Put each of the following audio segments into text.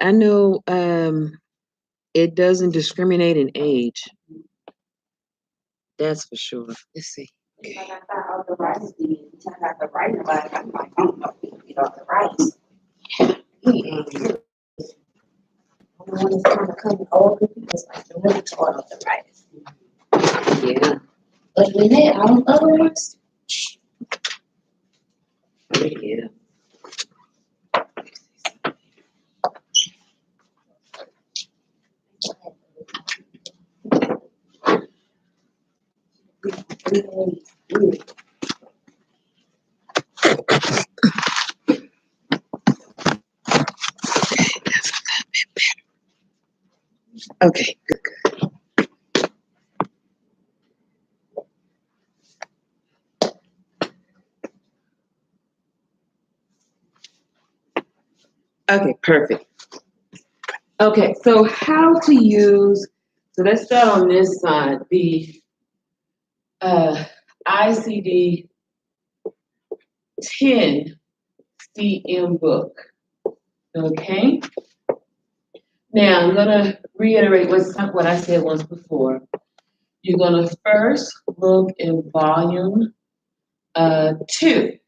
I know it doesn't discriminate in age. That's for sure. Let's see. Like I thought arthritis did. We talk about the right about I'm like, I don't know if we get arthritis. The one that's kind of coming over because like the rheumatoid arthritis. Yeah. Other than that, all the other ones, Yeah. Okay, good, good. Okay, perfect. Okay, so how to use, so let's start on this side, the ICD-10 CM book. Okay? Now, I'm going to reiterate what I said once before. You're going to first look in volume 2,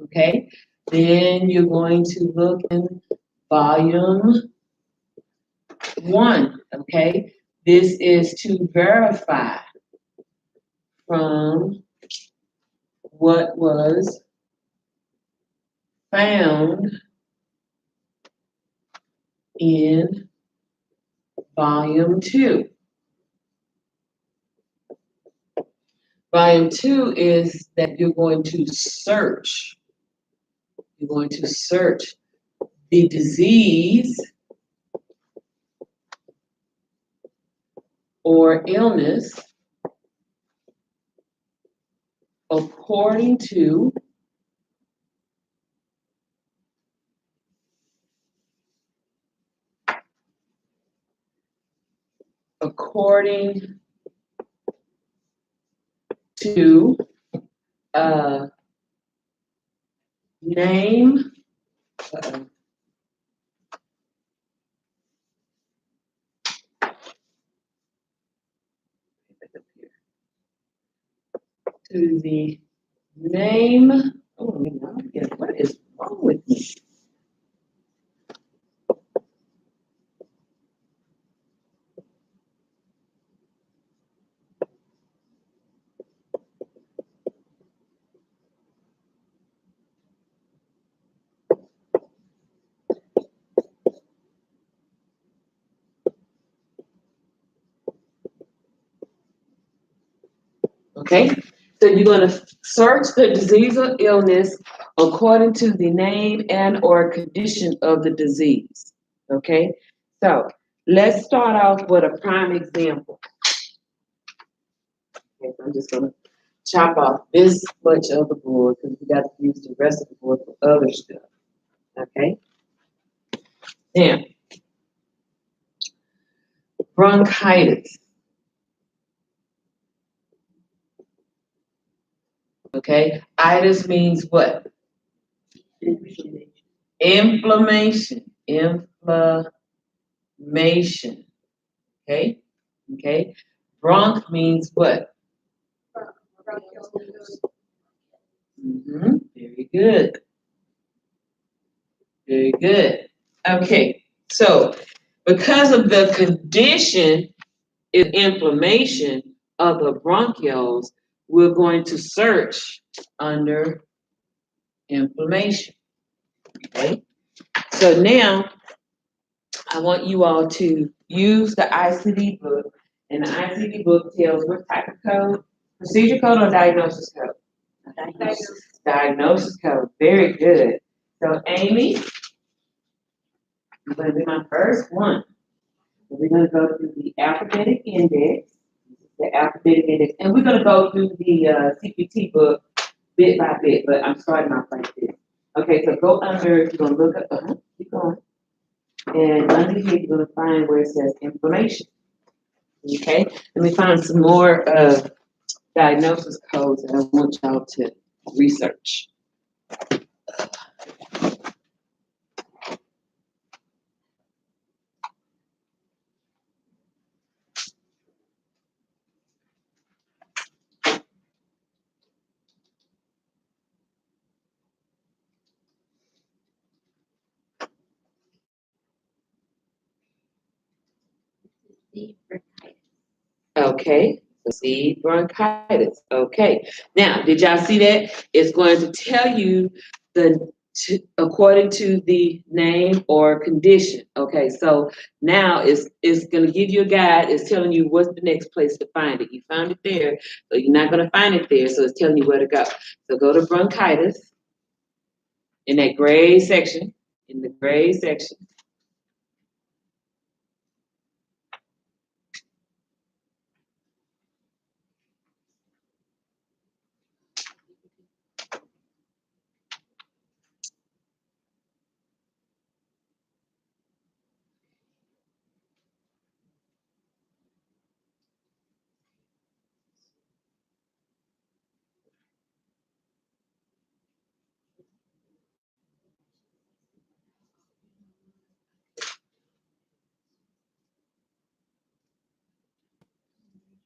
okay? Then you're going to look in volume 1, okay? This is to verify from what was found in volume 2. Volume 2 is that you're going to search. You're going to search the disease or illness according to name, to the name. Oh, what is wrong with me? Okay, so you're going to search the disease or illness according to the name and or condition of the disease. Okay, so let's start off with a prime example. Okay, so I'm just going to chop off this much of the board because we got to use the rest of the board for other stuff. Okay, now bronchitis. Okay, itis means what? Inflammation. Inflammation. Okay, okay. Bronch means what? Very good. Very good. Okay, so because of the condition is inflammation of the bronchioles, we're going to search under inflammation. Okay, so now I want you all to use the ICD book, and the ICD book tells what type of code, procedure code or diagnosis code? Diagnosis code, very good. So Amy, I'm going to do my first one. So we're going to go through the alphabetic index, and we're going to go through the CPT book bit by bit, but I'm starting off like this. Okay, so go under, you're going to look up, keep going, and under here you're going to find where it says inflammation. Okay, let me find some more diagnosis codes that I want y'all to research. C. bronchitis. Okay, so C, bronchitis. Okay, now, did y'all see that? It's going to tell you according to the name or condition. Okay, so now it's going to give you a guide. It's telling you what's the next place to find it. You found it there, so you're not going to find it there, so it's telling you where to go. So go to bronchitis in that gray section, in the gray section.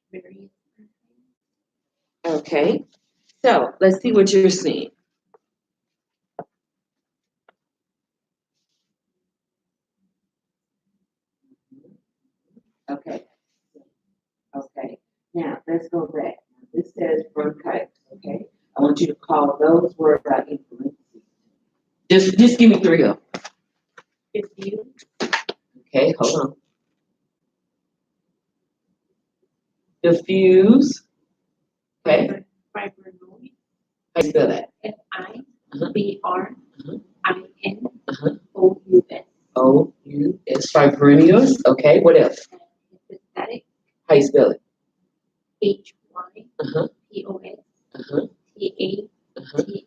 Various Okay, so let's see what you're seeing. Okay. Okay. Now let's go back. This says bronchitis. Okay. I want you to call those words out in parentheses. Just give me three of them. diffuse, Okay. Hold on. Diffuse. Okay. fibrinoid, How you spell that? F-I-B-R-I-N-O-U-S. O-U-S. Fibrinous. Okay. What else? Hepatic, How you spell it? H-Y-P-O-S, Uh-huh. T-A-T-I-C.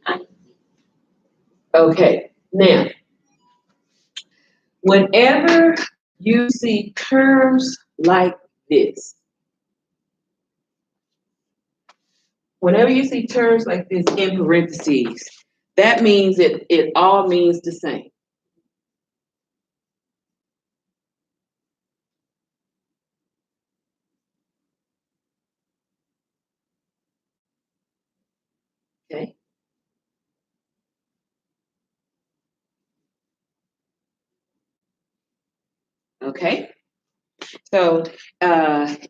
Okay. Now, whenever you see terms like this, whenever you see terms like this in parentheses, that means it all means the same. Okay. Okay. So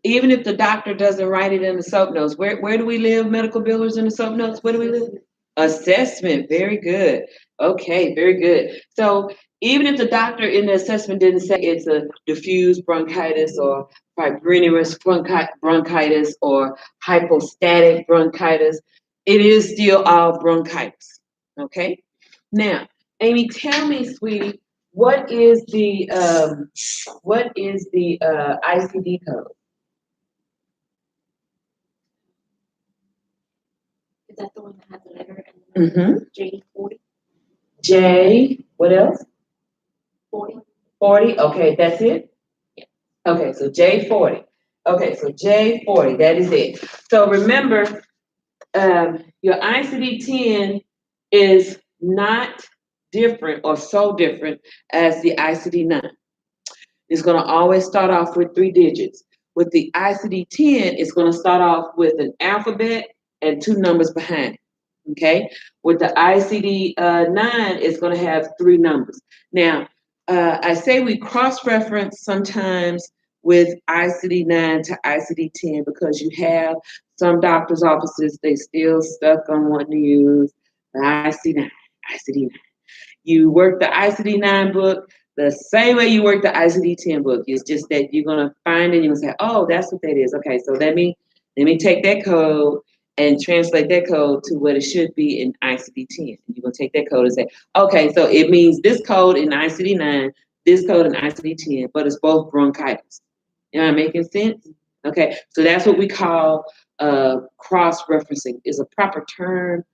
even if the doctor doesn't write it in the soap notes, where do we live, medical billers in the soap notes? Where do we live? Assessment. Very good. Okay, very good. So even if the doctor in the assessment didn't say it's a diffuse bronchitis or fibrinous bronchitis or hypostatic bronchitis, it is still all bronchitis. Okay. Now, Amy, tell me, sweetie, what is the ICD code? Is that the one that has a letter and Mm-hmm. J40? J, what else? 40? 40, okay, that's it? Yeah. Okay, so J40. Okay, so J40, that is it. So remember, your ICD-10 is not different or so different as the ICD-9. It's going to always start off with 3 digits. With the ICD-10, it's going to start off with an alphabet and 2 numbers behind it. Okay? With the ICD-9, it's going to have 3 numbers. Now, I say we cross-reference sometimes with ICD-9 to ICD-10 because you have some doctor's offices, they still stuck on wanting to use the ICD-9. You work the ICD-9 book the same way you work the ICD-10 book. It's just that you're gonna find it and you're gonna say, oh, that's what that is. Okay, so let me take that code and translate that code to what it should be in ICD-10. You're gonna take that code and say, okay, so it means this code in ICD-9, this code in ICD-10, but it's both bronchitis. Am I making sense? Okay, so that's what we call cross-referencing. Is a proper term.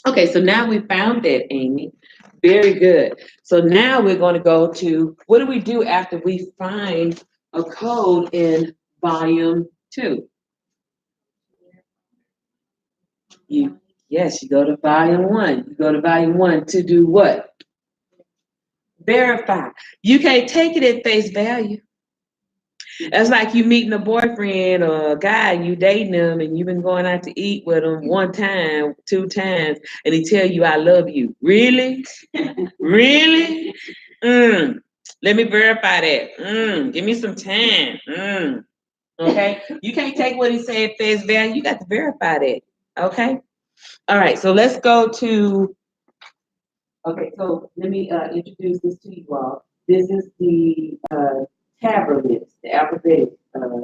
Okay, so now we found that, Amy. Very good. So now we're going to go to, what do we do after we find a code in volume 2? Yes, you go to volume 1. You go to volume 1 to do what? Verify. You can't take it at face value. That's like you meeting a boyfriend or a guy, you dating him, and you've been going out to eat with him 1 time, 2 times, and he tell you, I love you. Really? Really? Let me verify that. Give me some time. Okay, you can't take what he said face value. You got to verify that. Okay. All right. So let's go to. Okay. So let me introduce this to you all. This is the tablet list, the alphabetic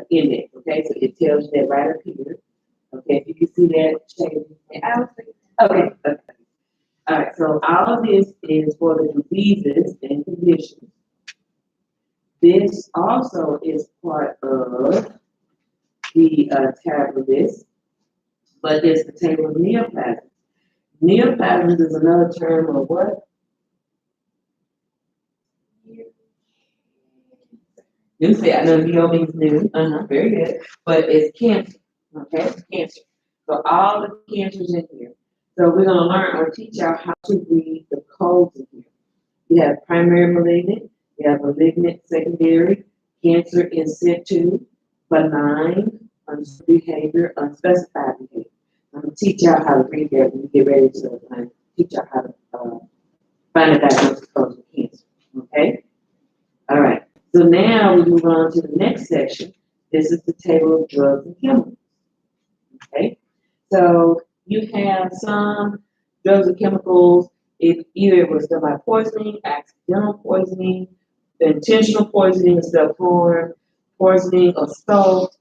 index. Okay. So it tells you that right up here. Okay. If you can see that, check it out. Okay. Okay. All right. So all of this is for the diseases and conditions. This also is part of the tablet list, but there's the table of neoplasms. Neoplasms is another term of what? You say, I know neo means new, very good, but it's cancer, okay, it's cancer. So all the cancers in here. So we're gonna learn or teach y'all how to read the codes in here. You have primary malignant, you have malignant secondary, cancer in situ, benign, behavior, unspecified behavior. I'm gonna teach y'all how to read that when we get ready to teach y'all how to find a diagnosis of cancer. Okay? All right. So now we move on to the next section. This is the table of drugs and chemicals. Okay? So you have some drugs and chemicals. Either it was done by poisoning, accidental poisoning, intentional poisoning, self-harm, poisoning, assault,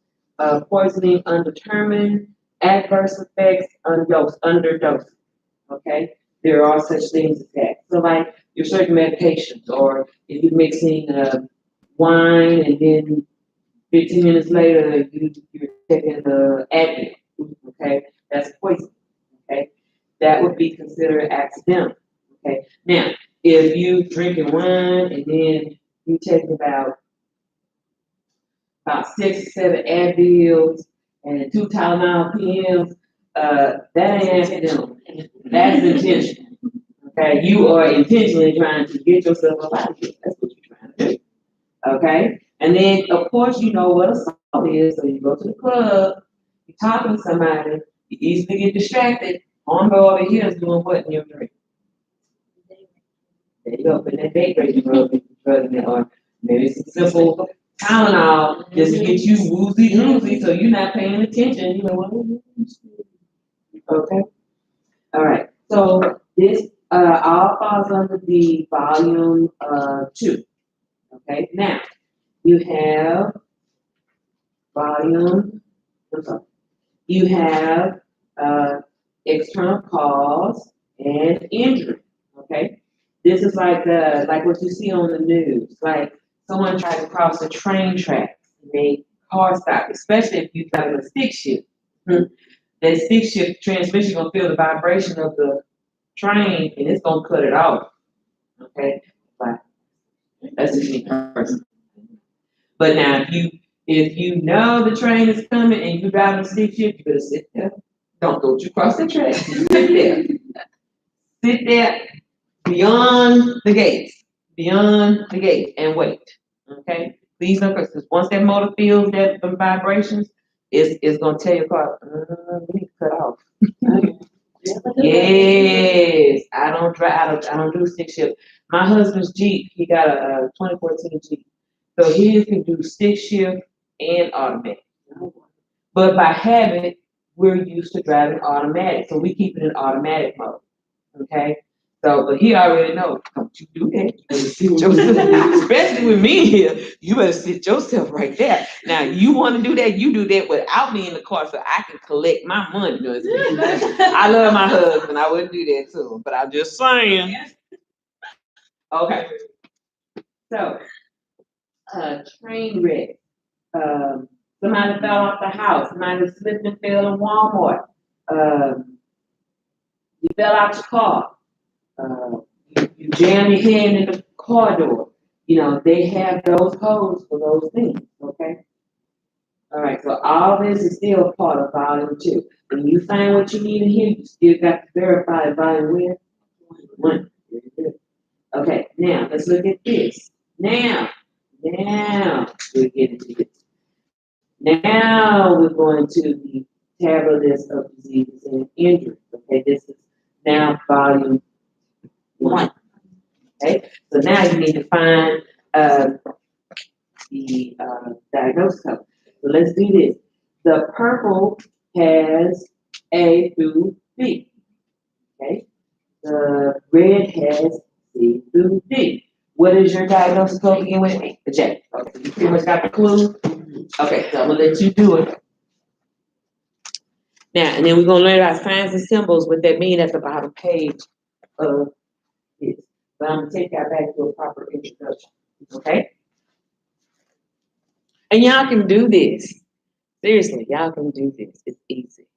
poisoning undetermined, adverse effects, underdose. Okay, there are such things as that. So, like your certain medications, or if you're mixing wine and then 15 minutes later you're taking the Advil. Okay, that's poison. Okay, that would be considered accidental. Okay, now if you drinking wine and then you take about 6 or 7 Advils and 2 Tylenol PMs, that ain't accidental. That's intentional. Okay, you are intentionally trying to get yourself up out of here. That's what you're trying to do. Okay, and then of course you know what assault is. So you go to the club, you're talking to somebody, you easily get distracted. On go over here is doing what in your drink? There you go, put that date rate drug in there, or maybe it's a simple Tylenol just to get you woozy, so you're not paying attention. You know what? Okay. All right. So this all falls under the volume 2. Okay. Now you have volume. You have external cause and injury. Okay. This is like what you see on the news, like someone tried to cross a train track and they car stopped, especially if you're driving a stick shift. That stick shift transmission gonna feel the vibration of the train and it's gonna cut it off. Okay, but that's just me personally. But now if you know the train is coming and you driving a stick shift, you better sit there. Don't go too cross the track. Sit there. Sit there beyond the gate and wait. Okay? Please don't, because once that motor feels that the vibrations, it's gonna tell your car, we need to cut off. Yes, I don't do stick shift. My husband's Jeep, he got a 2014 Jeep. So he can do stick shift and automatic. But by habit, we're used to driving automatic. So we keep it in automatic mode. Okay? So, but he already knows, don't you do that. You better sit yourself, especially with me here, you better sit yourself right there. Now, you want to do that, you do that without me in the car so I can collect my money. I love my husband, I wouldn't do that to him, but I'm just saying. Okay. So, train wreck. Somebody fell off the house, somebody slipped and fell in Walmart. You fell out your car. You jam your hand in the car door. You know, they have those codes for those things, okay? All right, so all this is still part of volume 2. When you find what you need in here, you still got to verify volume 1. Very good. Okay, now let's look at this. Now we're getting to this. Now we're going to the tablet list of diseases and injuries. Okay, this is now volume 1. Okay, so now you need to find diagnosis code. So let's do this. The purple has A through B. Okay. The red has C through D. What is your diagnosis code again with me? The J. Okay. You pretty much got the clue. Okay, so I'm gonna let you do it. Now, and then we're gonna learn about signs and symbols, what that mean at the bottom page of this. But I'm gonna take that back to a proper introduction. Okay? And y'all can do this. Seriously, y'all can do this. It's easy.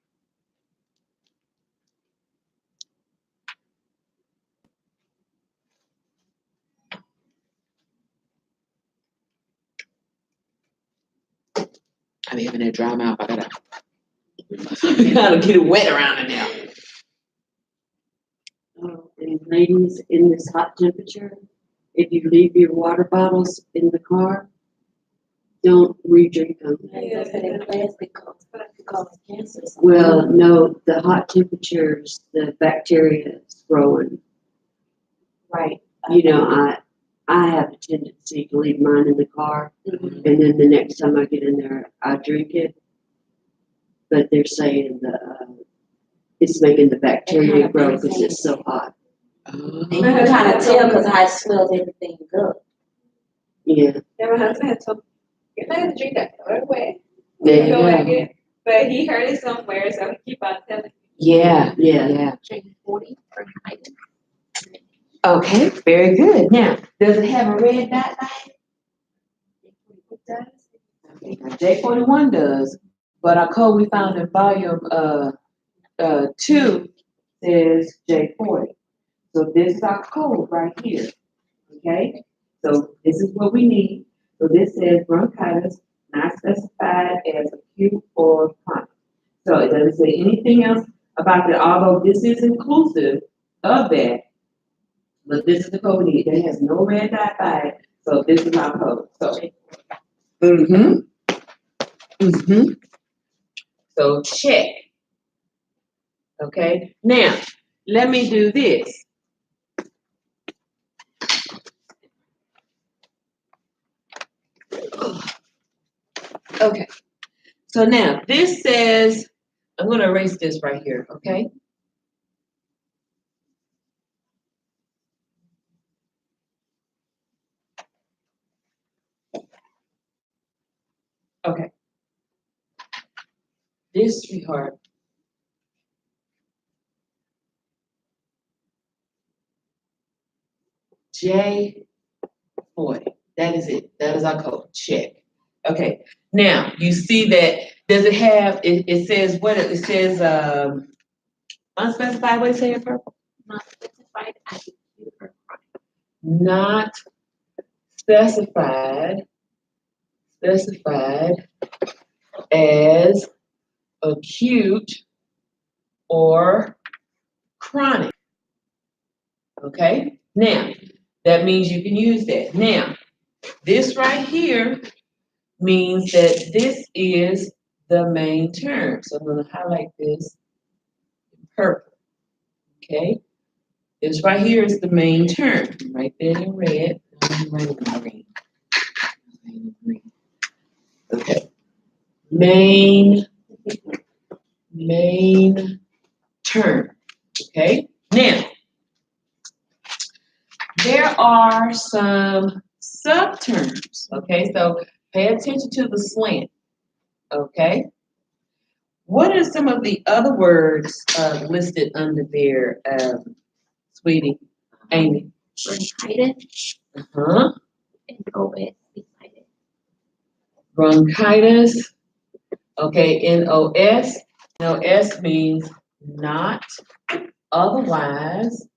I'm having that dry mouth. I gotta get it wet around in there. And ladies, in this hot temperature, if you leave your water bottles in the car, don't re-drink them. Well, no, the hot temperatures, the bacteria is growing. Right. You know, I have a tendency to leave mine in the car, and then the next time I get in there, I drink it. But they're saying it's making the bacteria grow because it's so hot. And you can kind of tell because how it smells everything good. Yeah. Yeah, my husband had told me, you're not gonna drink that right away. Yeah. Go back in. But he heard it somewhere, so he keep on telling me. Yeah. Drink 40 for night. Okay, very good. Now, does it have a red dot by it? Okay, now J41 does, but our code we found in volume 2 says J40. So this is our code right here. Okay? So this is what we need. So this says bronchitis, not specified as acute or chronic. So it doesn't say anything else about that, although this is inclusive of that. But this is the code we need. It has no red dot by it. So this is our code. So so check. Okay. Now let me do this. Okay. So now this says, I'm gonna erase this right here, okay? Okay. This, sweetheart. J40. That is it. That is our code. Check. Okay. Now you see that. Does it have? It says what? It says unspecified. What it say in purple? Not specified as acute or chronic. Not specified. Specified as acute or chronic. Okay. Now that means you can use that. Now this right here means that this is the main term. So I'm going to highlight this in purple. Okay. This right here is the main term. Right there in red. Right in green. Okay. Main term. Okay. Now, there are some subterms. Okay. So pay attention to the slant. Okay. What are some of the other words listed under there, sweetie? Amy? Bronchitis Uh-huh. and OS beside it. Bronchitis. Okay, NOS. NOS means not otherwise.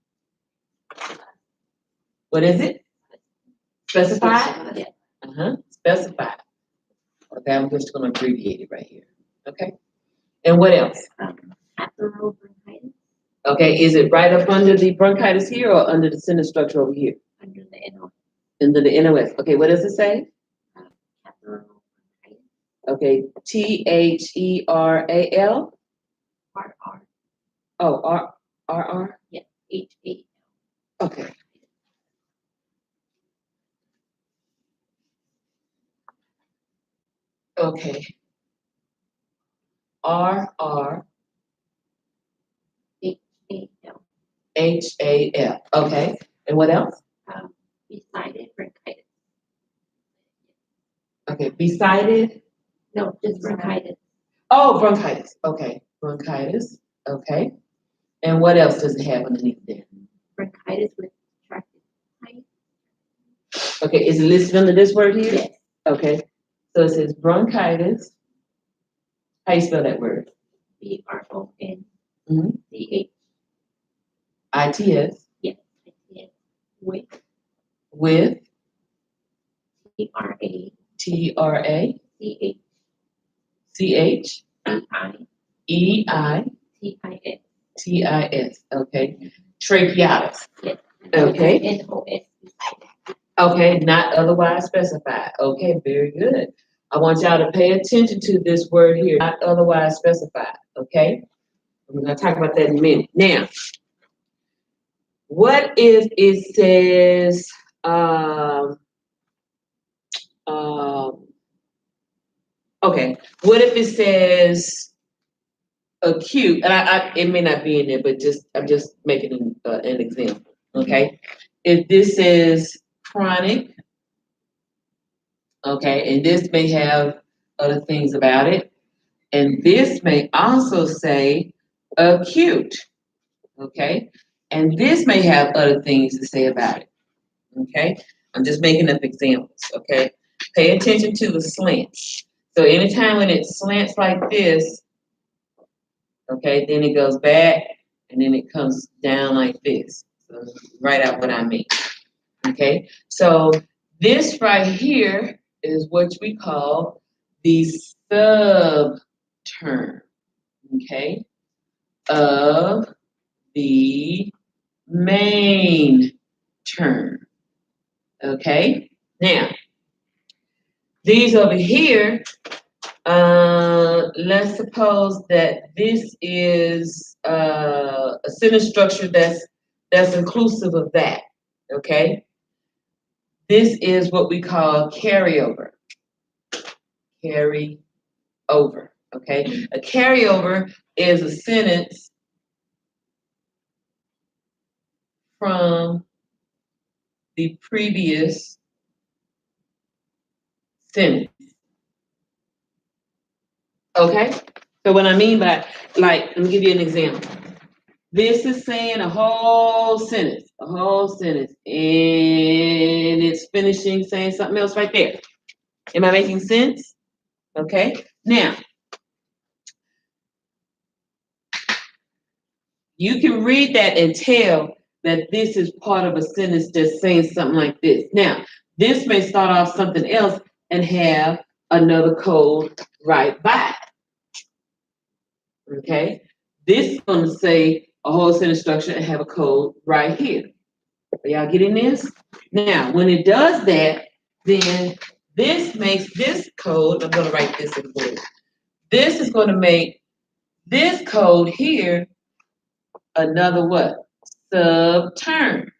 What is it? Specified? Yeah. Uh-huh. Specified. Okay, I'm just gonna abbreviate it right here. Okay. And what else? Capillary bronchitis Okay, is it right up under the bronchitis here or under the center structure over here? under the NO. Under the NOS. Okay, what does it say? Capillary bronchitis. Okay, THERAL. RR. Oh, RR. Yeah. HA. Okay. Okay. R-R-H-A-L. H-A-L. Okay. And what else? Beside bronchitis. Okay. Beside. No, just bronchitis. Oh, bronchitis. Okay. Bronchitis. Okay. And what else does it have underneath there? Bronchitis with tracted height. Okay. Is it listed under this word here? Yes. Okay. So it says bronchitis. How you spell that word? B-R-O-N-C-H. I-T-S. Yes. Yes. With With T-R-A. T-R-A-C-H. C-H. E-I. T-I-S. T-I-S. Okay. Tracheatus. Yes. Okay. N-O-S. Okay. Not otherwise specified. Okay. Very good. I want y'all to pay attention to this word here. Not otherwise specified. Okay. We're going to talk about that in a minute. Now, what if it says, okay, what if it says acute? And it may not be in there, but I'm just making an example. Okay, if this is chronic, okay, and this may have other things about it, and this may also say acute, okay, and this may have other things to say about it. Okay, I'm just making up examples. Okay, pay attention to the slants. So anytime when it slants like this, okay, then it goes back and then it comes down like this. So write out what I mean. Okay, so this right here is what we call the subterm, okay, of the main term. Okay, now these over here, let's suppose that this is a sentence structure that's inclusive of that. Okay, this is what we call carryover. Carry over. Okay, a carryover is a sentence from the previous sentence. Okay, so what I mean by, like, let me give you an example. This is saying a whole sentence, and it's finishing saying something else right there. Am I making sense? Okay, now, you can read that and tell that this is part of a sentence that's saying something like this. Now, this may start off something else and have another code right by it. Okay, this is going to say a whole sentence structure and have a code right here. Are y'all getting this? Now, when it does that, then this makes this code, I'm going to write this in blue. This is going to make this code here another what? Subterm.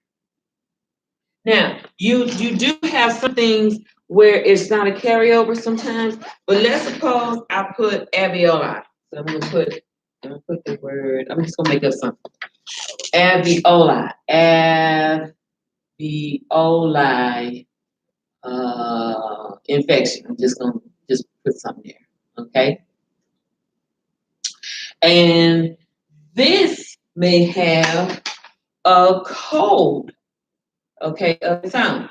Now, you do have some things where it's not a carryover sometimes, but let's suppose I put alveoli. So I'm gonna put the word, I'm just gonna make up something. Alveoli. Alveoli infection. I'm just gonna put something there. Okay. And this may have a code, okay, of its own.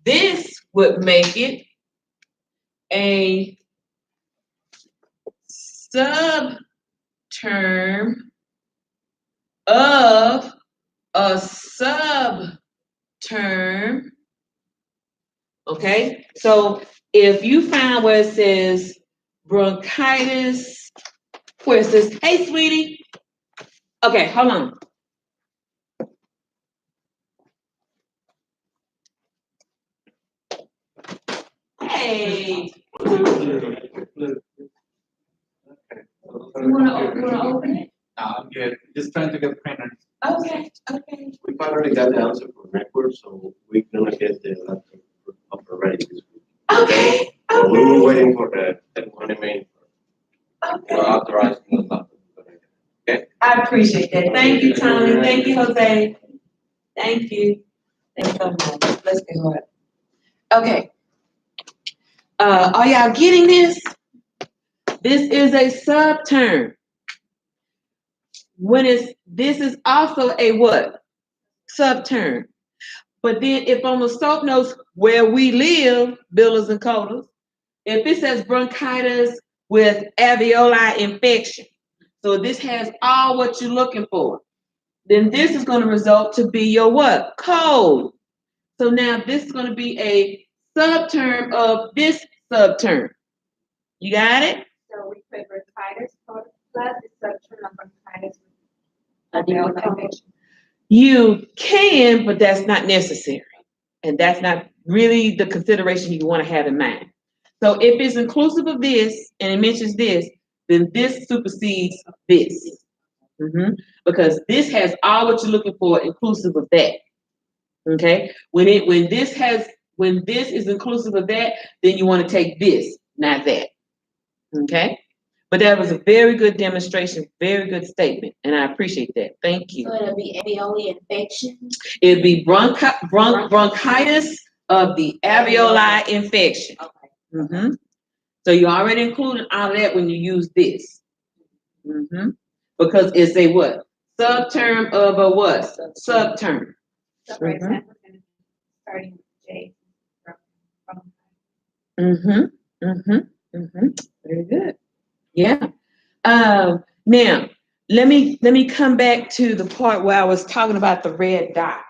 This would make it a subterm of a subterm. Okay, so if you find where it says bronchitis, where it says, hey, sweetie. Okay, hold on. Hey. You wanna open it? No, I'm good. Just trying to get printers. Okay. We already got the answer for record, so we're gonna get the laptop up already this week. Okay. So we were waiting for the appreciate that. Thank you, Tommy. Thank you, Jose. Thank you. Thanks so much. Let's get on. Okay. Are y'all getting this? This is a subterm. This is also a what? Subterm. But then if on the SOAP notes where we live, billers and coders, if it says bronchitis with alveoli infection, so this has all what you're looking for, then this is going to result to be your what? Cold. So now this is going to be a subterm of this subterm. You got it? So we put bronchitis plus the subterm of bronchitis I with didn't alveolar know. infection. You can, but that's not necessary. And that's not really the consideration you want to have in mind. So if it's inclusive of this and it mentions this, then this supersedes this. Because this has all what you're looking for, inclusive of that. Okay? When this is inclusive of that, then you want to take this, not that. Okay? But that was a very good demonstration, very good statement, and I appreciate that. Thank you. So it'll be alveoli infection. It'd be bronchitis of the alveoli infection. Okay. So you already included all of that when you use this. Because it's a what? Subterm of a what? Subterm. So for example, we're gonna be starting with J from Very good. Yeah. Now let me come back to the part where I was talking about the red dot.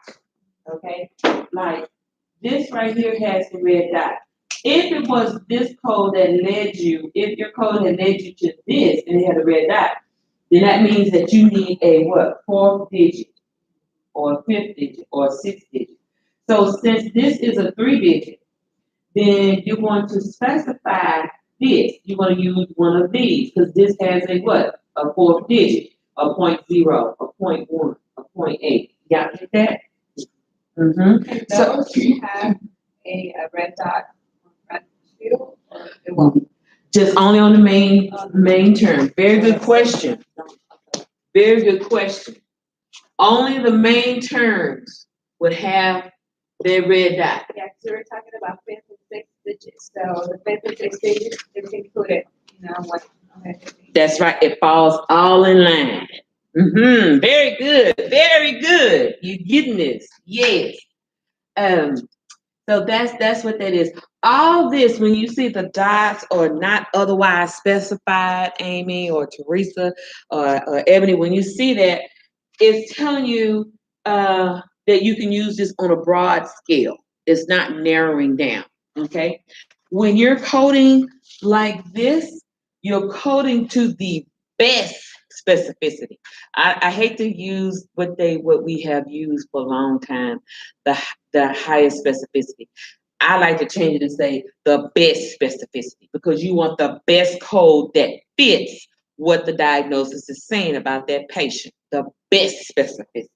Okay, like this right here has the red dot. If it was this code that led you, if your code had led you to this and it had a red dot, then that means that you need a what? 4th digit, or a 5th digit, or a 6th digit. So since this is a 3-digit, then you're going to specify this. You're going to use one of these because this has a what? A 4th digit, a 0.0, a 0.1, a 0.8. Y'all get that? And So those who have a red dot on front field, or it won't. just only on the main term. Very good question. Very good question. Only the main terms would have their red dot. Yeah, because we were talking about 5th and 6th digits. So the 5th and 6th digits is included, what. Okay. That's right. It falls all in line. Very good. Very good. You getting this? Yes. So that's what that is. All this, when you see the dots or not otherwise specified, Amy or Teresa or Ebony, when you see that, it's telling you that you can use this on a broad scale. It's not narrowing down. Okay. When you're coding like this, you're coding to the best specificity. I hate to use what we have used for a long time, the highest specificity. I like to change it and say the best specificity because you want the best code that fits what the diagnosis is saying about that patient. The best specificity.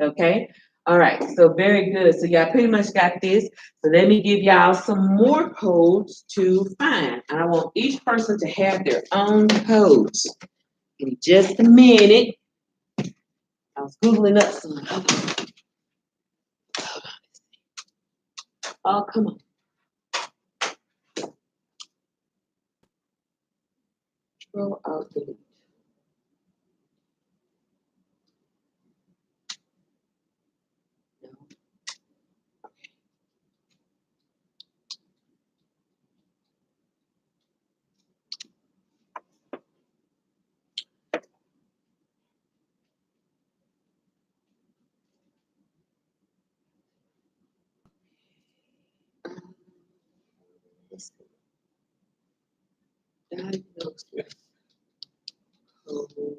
Okay? All right, so very good. So y'all pretty much got this. So let me give y'all some more codes to find. And I want each person to have their own codes. In just a minute. I was Googling up some. Oh, come on. Control Alt Delete. No. Diagnosis. Code.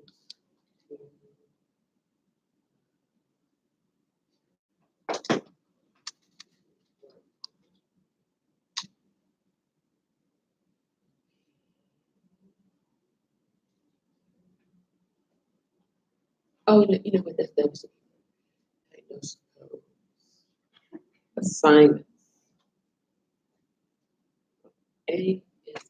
Oh, you know what? That's diagnosis code. Assignment. A is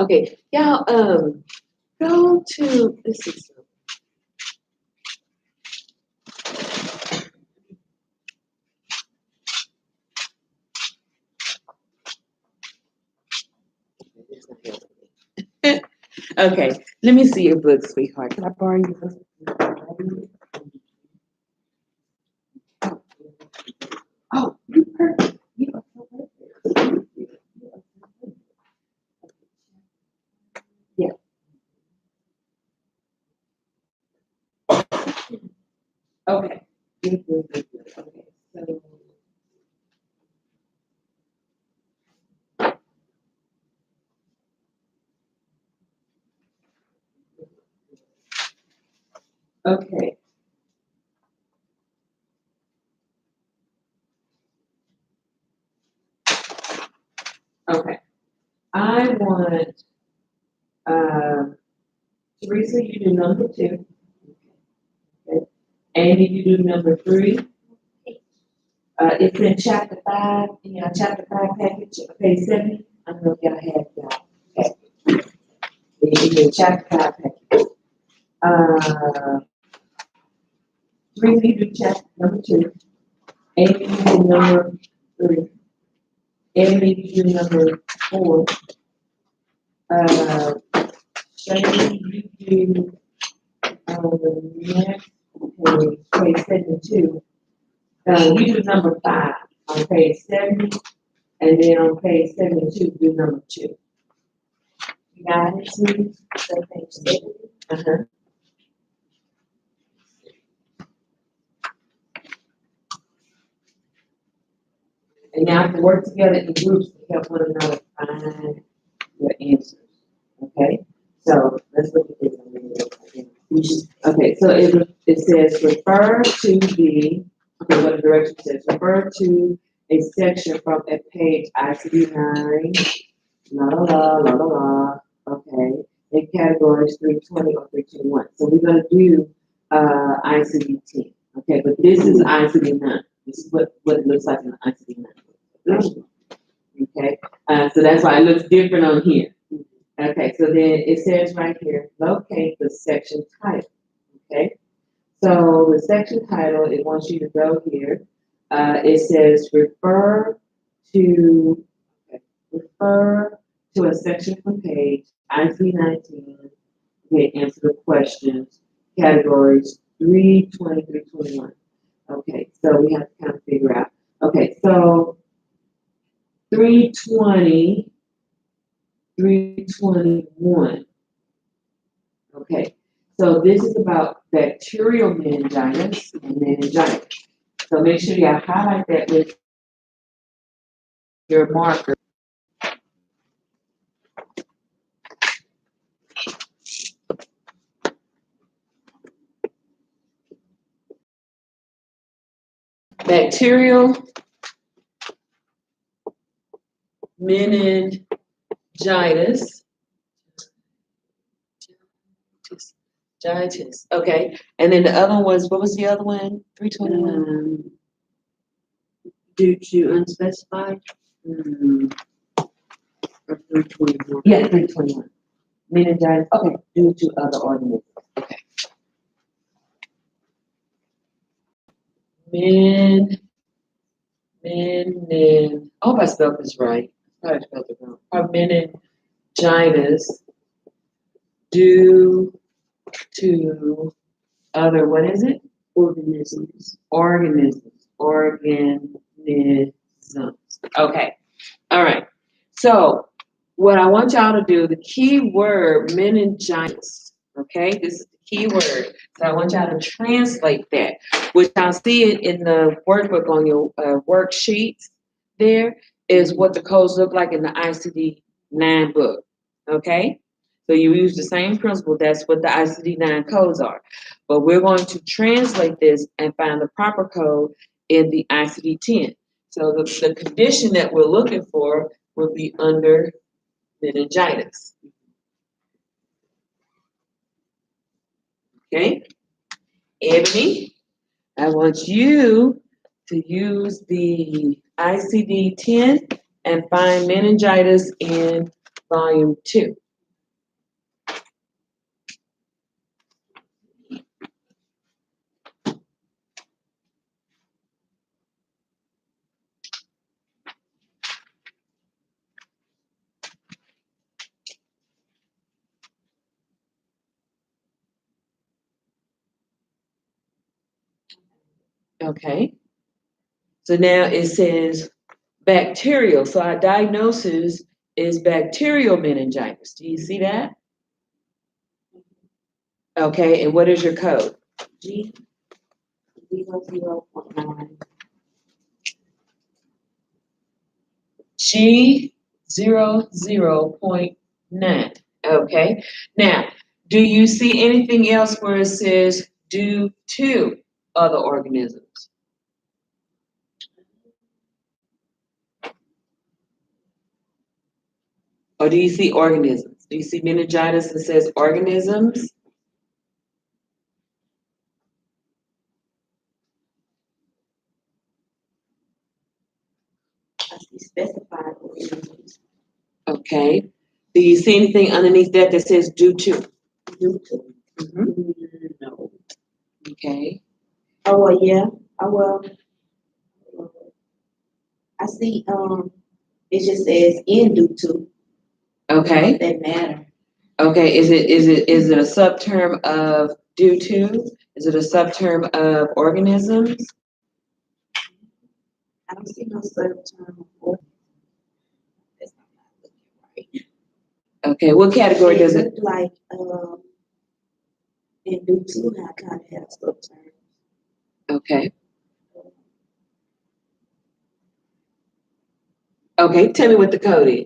Okay, y'all, go to, this is. Okay, let me see your book, sweetheart. Can I borrow your book? Oh, you perfect. You are so perfect. Yeah. Okay. Good, good, good, good. Okay. So. Okay. Okay. I want, Teresa, you do number 2. Okay. Amy, you do number 3. It's in chapter 5, chapter 5 package, page 70. I don't know if y'all have y'all package. It's in chapter 5 package. Teresa, you do chapter number 2. Amy, you do number 3. Emily, you do number 4. Shane, you do, the next page 72. You do number 5 on page 70, and then on page 72, do number 2. You got it, sweetie? So page 70. Uh-huh. And now to work together in groups to help one another find your answers. Okay? So let's look at this. Okay, so it says refer to the, okay, what the direction says, refer to a section from a page ICD-9, la la la, la la la, okay, in categories 320 or 321. So we're gonna do ICD-10, okay, but this is ICD-9. This is what it looks like in ICD-9. Okay, so that's why it looks different on here. Okay, so then it says right here, locate the section title. Okay, so the section title, it wants you to go here. It says refer to a section from page IC19. Okay, answer the questions, categories 320 through 21. Okay, so we have to kind of figure out. Okay, so 320, 321. Okay, so this is about bacterial meningitis and meningitis. So make sure you highlight that with your marker. Bacterial meningitis. Okay, and then the other one was, what was the other one? 321? Due to unspecified, or 321. Yeah, 321. Meningitis, okay, due to other organisms. Okay. I hope I spelled this right. I thought I spelled it wrong. Meningitis due to other, what is it? Organisms. Organisms. Okay. All right. So what I want y'all to do, the key word meningitis. Okay, this is the key word. So I want y'all to translate that, which I'll see it in the workbook on your worksheets. There is what the codes look like in the ICD-9 book. Okay, so you use the same principle. That's what the ICD-9 codes are. But we're going to translate this and find the proper code in the ICD-10. So the condition that we're looking for will be under meningitis. Okay? Ebony, I want you to use the ICD-10 and find meningitis in volume 2. Okay. So now it says bacterial. So our diagnosis is bacterial meningitis. Do you see that? Okay, and what is your code? G 00.9. G00.9. Okay. Now, do you see anything else where it says due to other organisms? Or do you see organisms? Do you see meningitis that says organisms? I see specified organisms Okay. Do you see anything underneath that that says due to? due to. Mhm. No. Okay. Oh, well, yeah, I see, it just says in due to, Okay. that matter. Okay. Is it a subterm of due to? Is it a subterm of organisms? I don't see no subterm for. That's not looking right. Okay. What category does it? look like, in due to, I kind of have subterm. Okay. Okay. Tell me what the code is.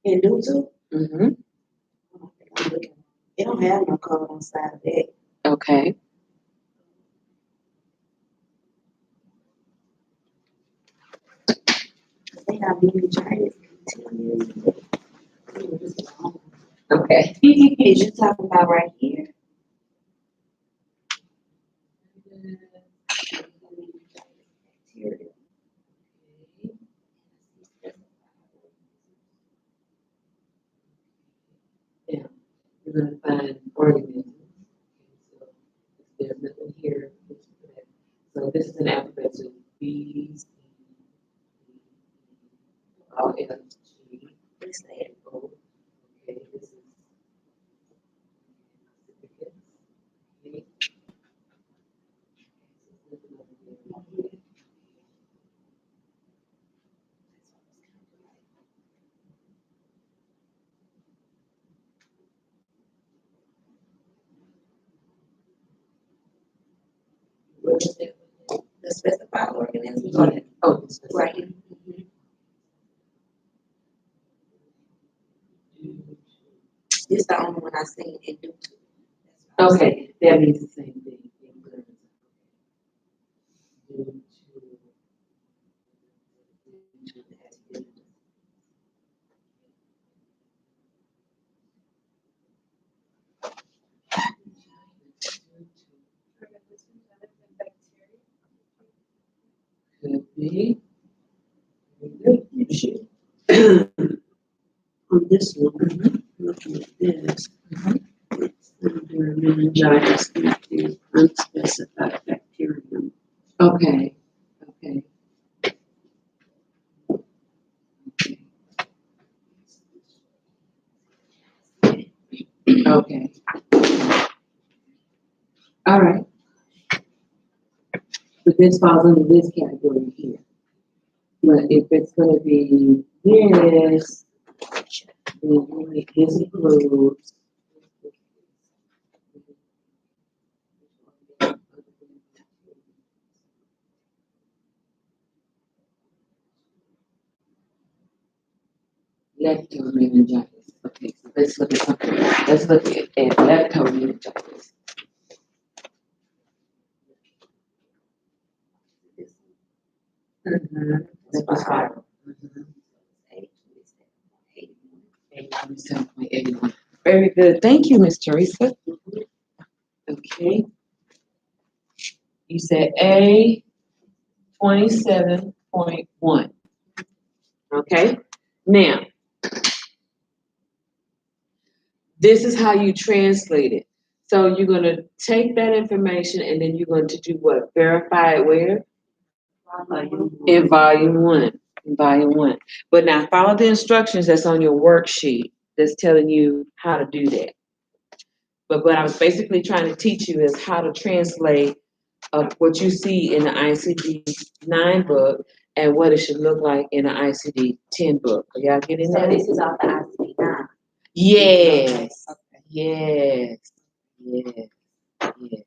In due to, Mm-hmm. it don't have no code on side of it. Okay. They got meningitis. Okay. Is you talking about right here? Yeah. You're gonna find organisms. So there's nothing here. So this is an alphabet of B, C, R, F, G, It's there. O. Okay, this is okay. What is it? The specified organisms on it, Oh, this is right here. This the only one I seen in due to. okay, that means the same thing. Could be. You should. On this one, looking at this, it's under meningitis due to unspecified bacterium. Okay, okay. Okay. All right. But this falls under this category here. But if it's gonna be this, then only this includes. Leptomeningitis. Okay, so let's look at something. Let's look at leptomeningitis. That's viral. 87.81. Very good. Thank you, Ms. Teresa. Okay. You said A 27.1. Okay. Now, this is how you translate it. So you're going to take that information and then you're going to do what? Verify it where? In volume one. In volume one. But now follow the instructions that's on your worksheet that's telling you how to do that. But what I was basically trying to teach you is how to translate what you see in the ICD-9 book and what it should look like in the ICD-10 book. Are y'all getting So that? this is off the ICD-9. Yes. Okay. Yes. Yes. Yes.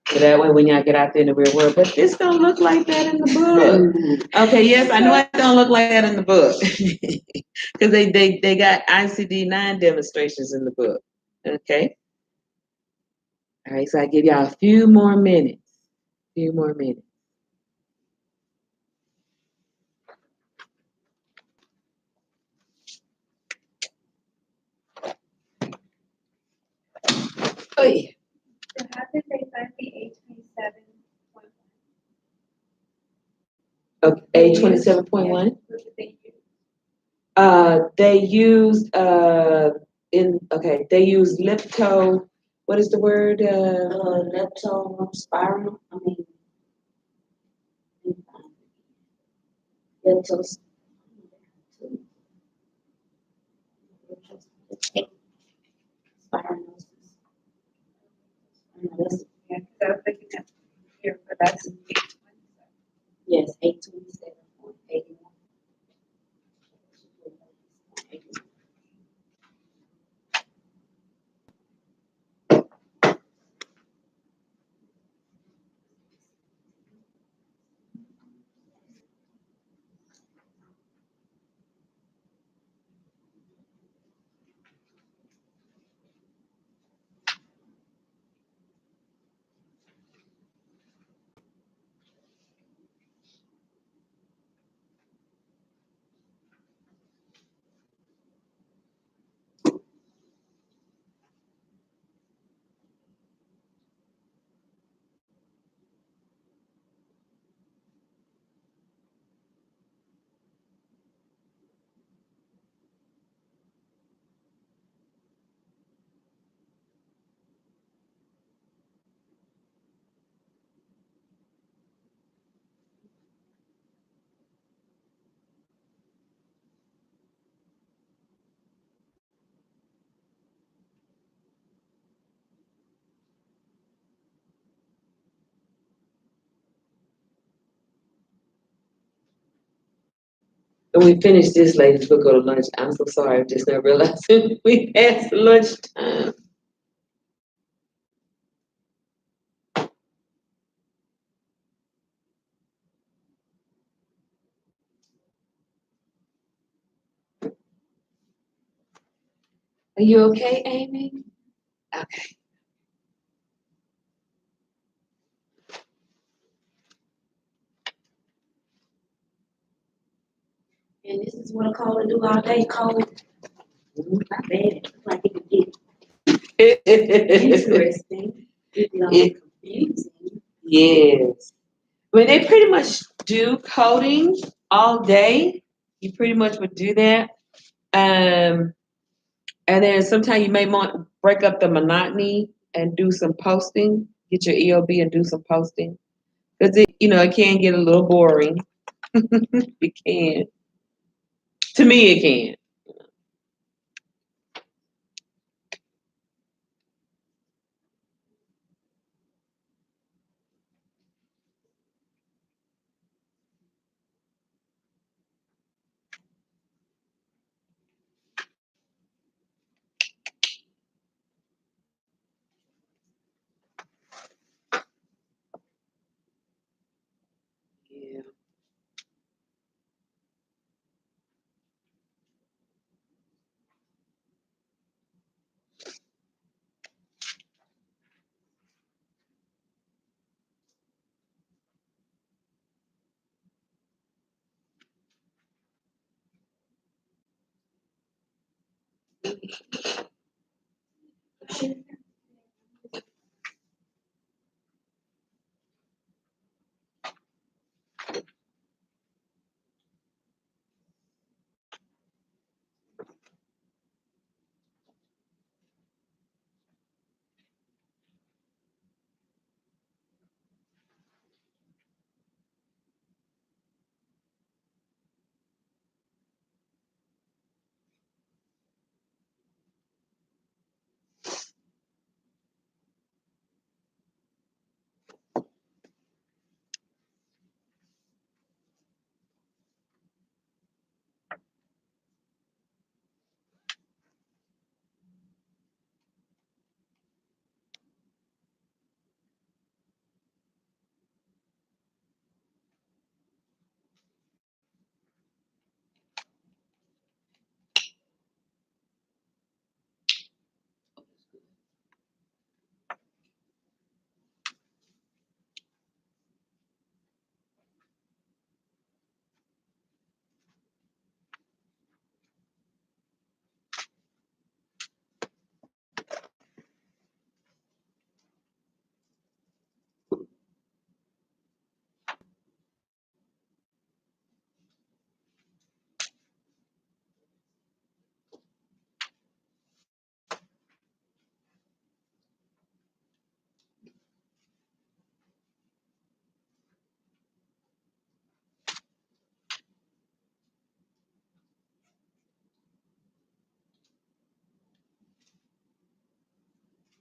So that way when y'all get out there in the real world, but this don't look like that in the book. Okay, yes, I know it don't look like that in the book. Because they got ICD-9 demonstrations in the book. Okay. All right, so I give y'all a few more minutes. Few more minutes. Oh yeah. So how did they find the A27.1? Okay, A27.1. What did they use? They use lepto. What is the word? Leptospiral, I mean, leptos. Spiranosis. Yeah, because I was looking at here, but that's A27. Yes, 827.81. When we finish this, ladies, we'll go to lunch. I'm so sorry, I just not realizing we passed lunchtime. Are you okay, Amy? Okay. And this is what a caller do all day, call it. Not bad, it's like it could get interesting, get confusing. Yes. When they pretty much do coding all day, you pretty much would do that. And then sometimes you may want to break up the monotony and do some posting. Get your EOB and do some posting. Because it can get a little boring. It can. To me, it can. Yeah.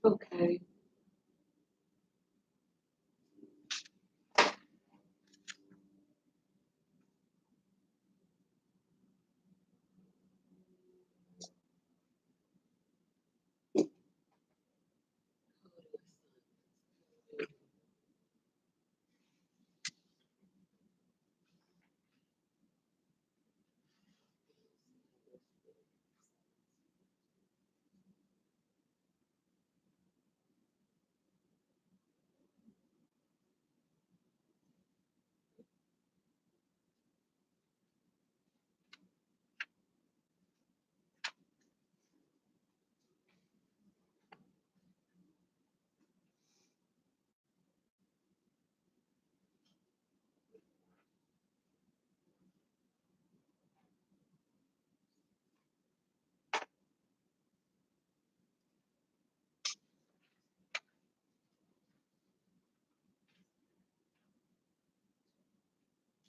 Okay.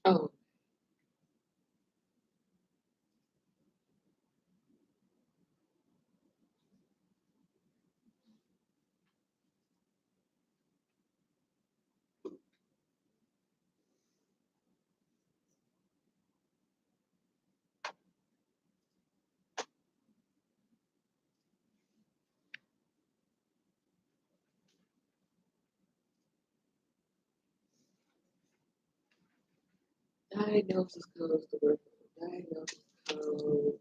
Oh, diagnosis codes, the word diagnosis code.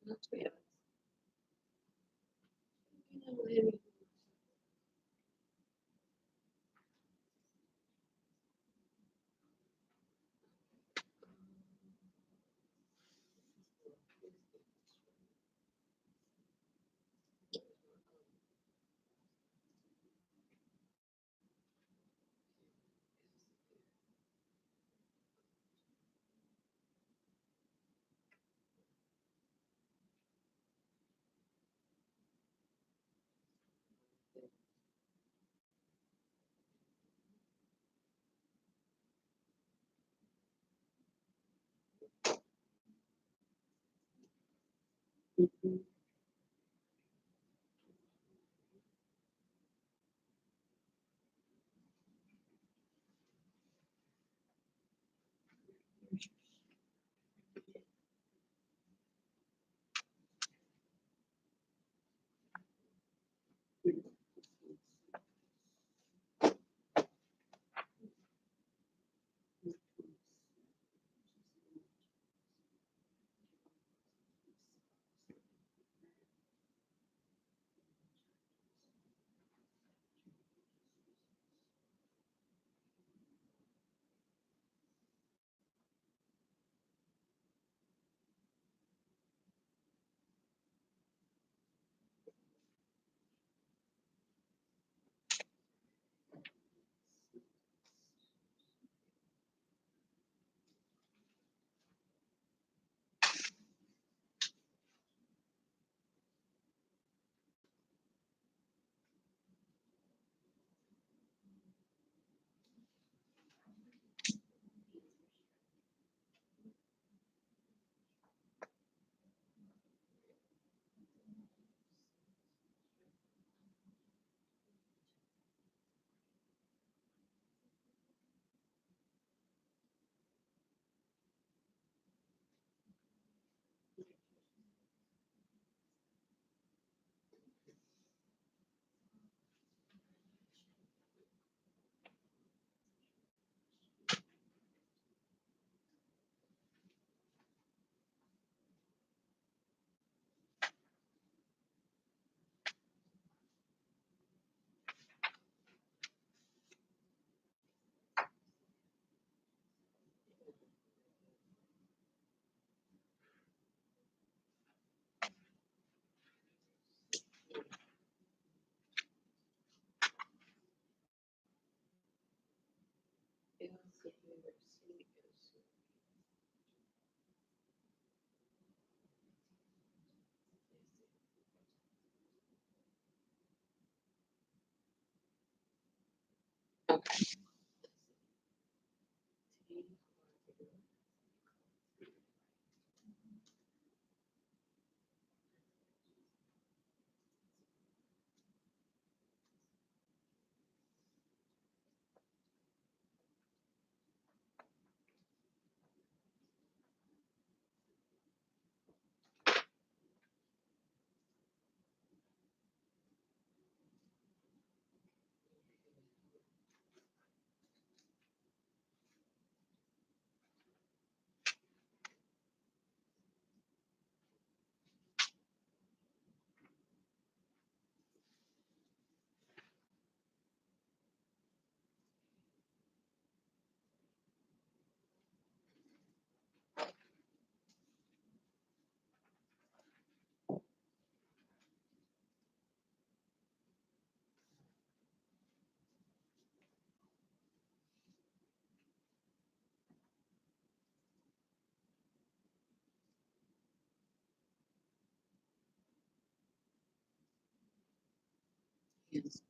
Not bad. Mhm. Yes.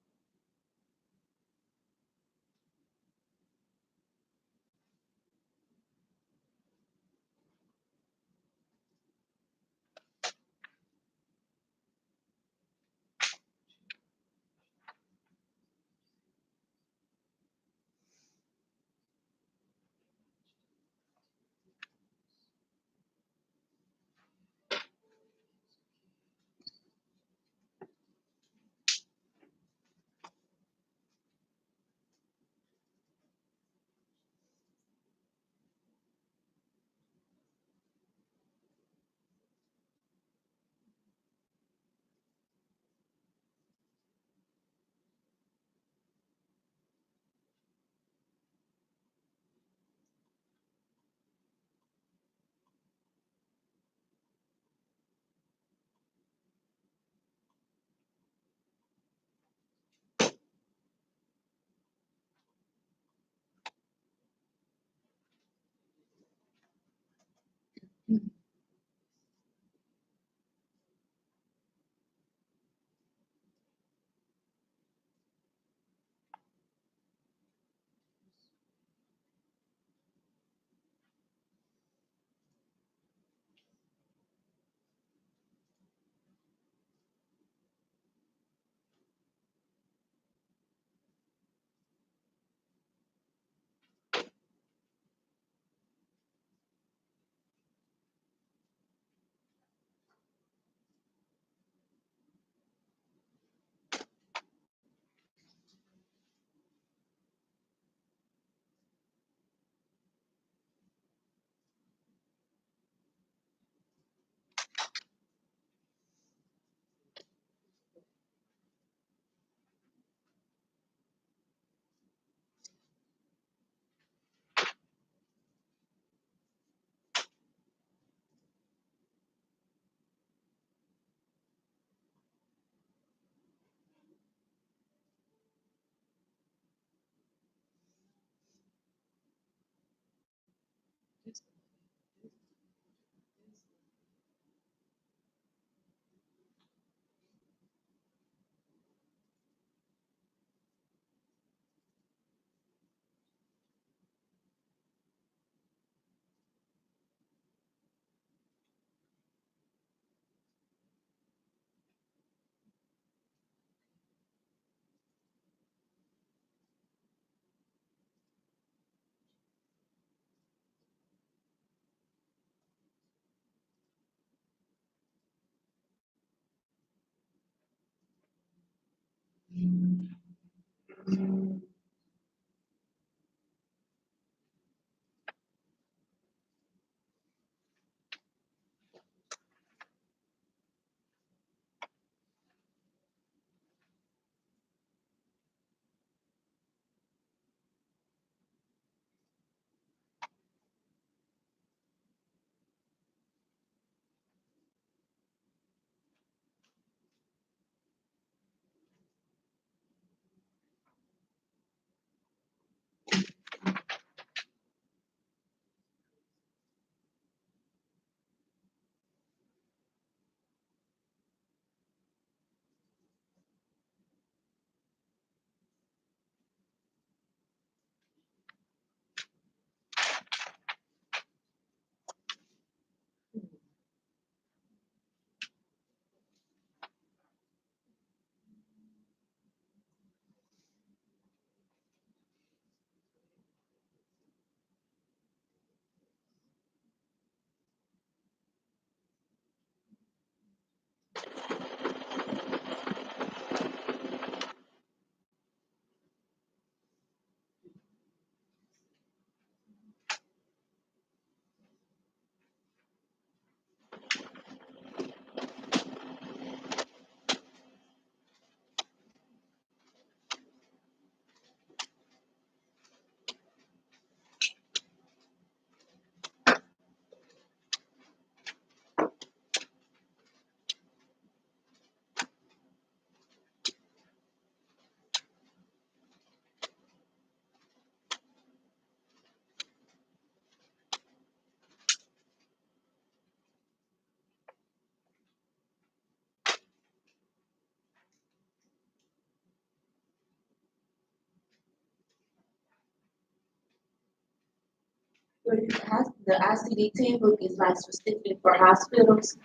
The ICD-10 book is like specific for hospitals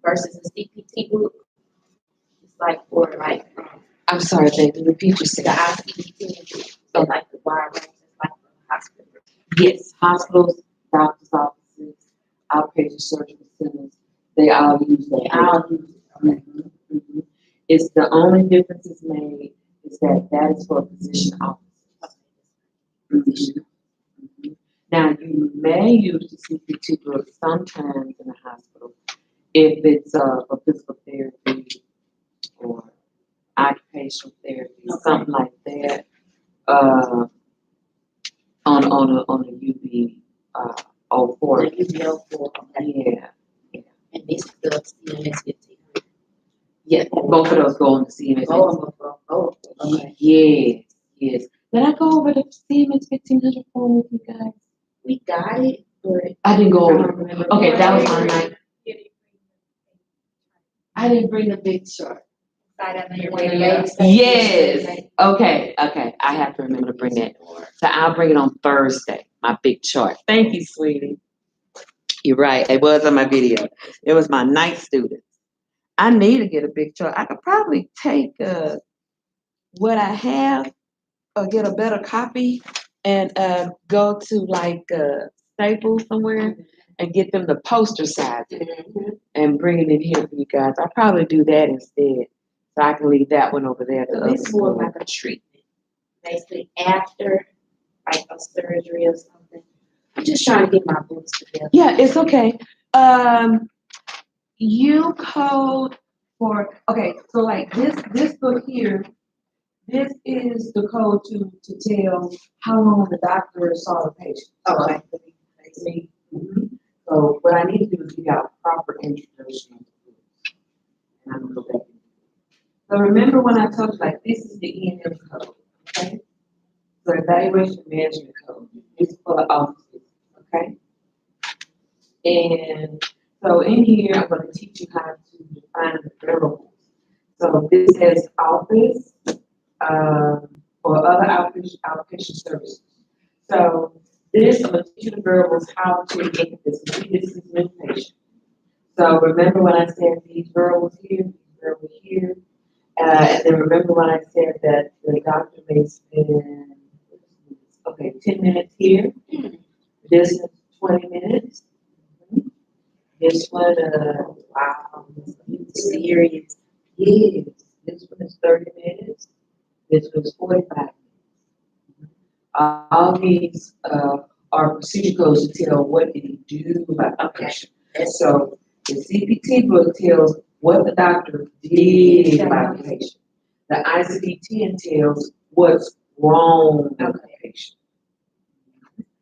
versus the CPT book. It's like for like, I'm sorry, baby, repeat the yourself. ICD-10 book, so like the wide range is like for the hospital. Yes, hospitals, doctor's offices, outpatient surgical centers, they all use that. They all use it, okay. Mhm. It's the only difference is made is that that is for physician offices. Mhm. Mhm. Now, you may use the CPT book sometimes in a hospital if it's for physical therapy or occupational therapy, something like that. On a UB 04. Like UBO4, okay. Yeah, And this is the CMS 1500. yeah, both of those go on the CMS. Oh, okay. Yes, yes. Did I go over the CMS 1500 form with you guys? We got it, but I didn't go I over don't it. remember. Okay, that was my night. I didn't bring a big chart. Side up there. Yes. Okay. I have to remember to bring that. So I'll bring it on Thursday, my big chart. Thank you, sweetie. You're right. It was on my video. It was my night students. I need to get a big chart. I could probably take what I have or get a better copy and go to like Staples somewhere and get them the poster size and bring it in here for you guys. I'll probably do that instead. So I can leave that one over there. So this is more like a treatment, basically after like a surgery or something. I'm just trying to get my books together. Yeah, it's okay. You code for, okay, so like this book here, this is the code to tell how long the doctor saw the patient. Okay. Mhm. So what I need to do is give out a proper introduction. And I'm gonna go back. So remember when I told you, like, this is the E&M code, okay? So evaluation management code, this is for the offices, okay? And so in here, I'm gonna teach you how to define the variables. So this says office, or other outpatient services. So this, I'm gonna teach you the variables, how to look at this, maybe this is with patient. So remember when I said these variables here, and then remember when I said that the doctor may spend, 10 minutes here, this is 20 minutes. This one, wow, this is serious. Yes, this one is 30 minutes. This was 45 minutes. All these, are procedure codes to tell what did he do about the patient. And so the CPT book tells what the doctor did about the patient. The ICD-10 tells what's wrong with the patient.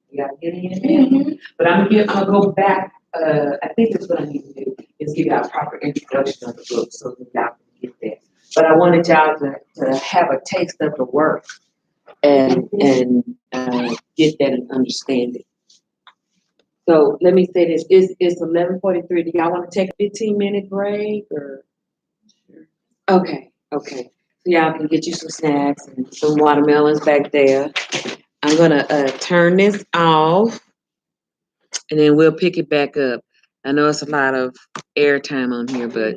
You got to get in there? But I'm gonna go back, I think that's what I need to do, is give y'all a proper introduction of the book so that y'all can get there. But I wanted y'all to have a taste of the work and get that and understand it. So let me say this, it's 11:43, do y'all wanna take a 15-minute break or? Okay, so y'all can get you some snacks and some watermelons back there. I'm gonna, turn this off and then we'll pick it back up. I know it's a lot of airtime on here, but.